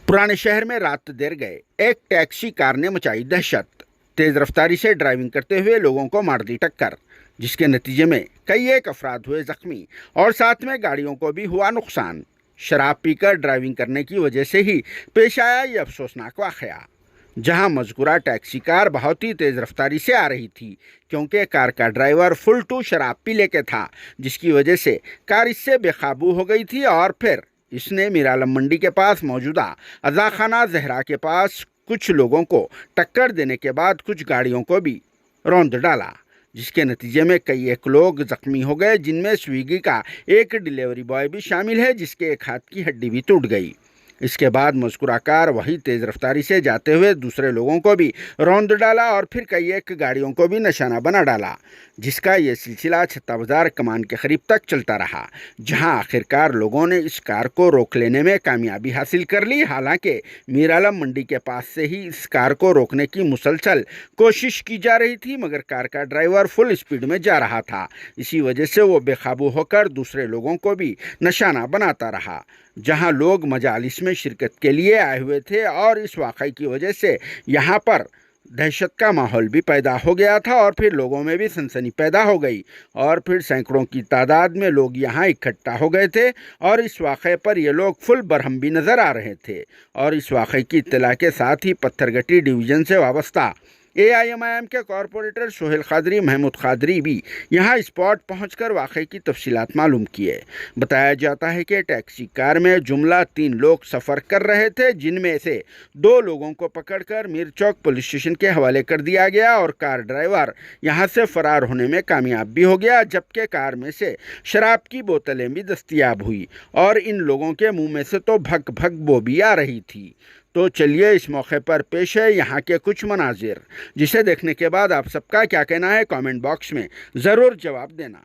पुराने शहर में रात देर गए एक टैक्सी कार ने मचाई दहशत। तेज रफ्तारी से ड्राइविंग करते हुए लोगों को मार दी टक्कर, जिसके नतीजे में कई एक अफराद हुए जख्मी और साथ में गाड़ियों को भी हुआ नुकसान। शराब पीकर ड्राइविंग करने की वजह से ही पेश आया ये अफसोसनाक वाकया, जहां मजकूरा टैक्सी कार बहुत ही तेज रफ्तारी से आ रही थी, क्योंकि कार का ड्राइवर फुल टू शराब पी लेके था, जिसकी वजह से कार इससे बेकाबू हो गई थी और फिर इसने मीरालम मंडी के पास मौजूदा अज़ाखाना जहरा के पास कुछ लोगों को टक्कर देने के बाद कुछ गाड़ियों को भी रौंद डाला, जिसके नतीजे में कई एक लोग जख्मी हो गए, जिनमें स्विगी का एक डिलीवरी बॉय भी शामिल है, जिसके एक हाथ की हड्डी भी टूट गई। इसके बाद मज़कूरा कार वही तेज़ रफ्तारी से जाते हुए दूसरे लोगों को भी रौंद डाला और फिर कई एक गाड़ियों को भी निशाना बना डाला, जिसका ये सिलसिला छत्ता बाजार कमान के करीब तक चलता रहा, जहां आखिरकार लोगों ने इस कार को रोक लेने में कामयाबी हासिल कर ली। हालांकि मीरालम मंडी के पास से ही इस कार को रोकने की मुसलसल कोशिश की जा रही थी, मगर कार का ड्राइवर फुल स्पीड में जा रहा था। इसी वजह से वो बेकाबू होकर दूसरे लोगों को भी निशाना बनाता रहा, जहां लोग मजालिस में शिरकत के लिए आए हुए थे और इस वाक़ये की वजह से यहां पर दहशत का माहौल भी पैदा हो गया था और फिर लोगों में भी सनसनी पैदा हो गई और फिर सैकड़ों की तादाद में लोग यहां इकट्ठा हो गए थे और इस वाक़ये पर ये लोग फुल बरहम भी नज़र आ रहे थे। और इस वाक़ये की इत्तला के साथ ही पत्थरगट्टी डिवीज़न से वाबस्ता AIMIM के कॉरपोरेटर सोहेल खादरी महमूद खादरी भी यहां स्पॉट पहुंचकर वाक़ये की तफसीलात मालूम किए। बताया जाता है कि टैक्सी कार में जुमला 3 लोग सफ़र कर रहे थे, जिनमें से 2 लोगों को पकड़कर मीर चौक पुलिस स्टेशन के हवाले कर दिया गया और कार ड्राइवर यहां से फ़रार होने में कामयाब भी हो गया, जबकि कार में से शराब की बोतलें भी दस्तियाब हुई और इन लोगों के मुँह में से तो भग भग बो भी आ रही थी। तो चलिए इस मौके पर पेश है यहाँ के कुछ मनाजिर, जिसे देखने के बाद आप सबका क्या कहना है कमेंट बॉक्स में ज़रूर जवाब देना।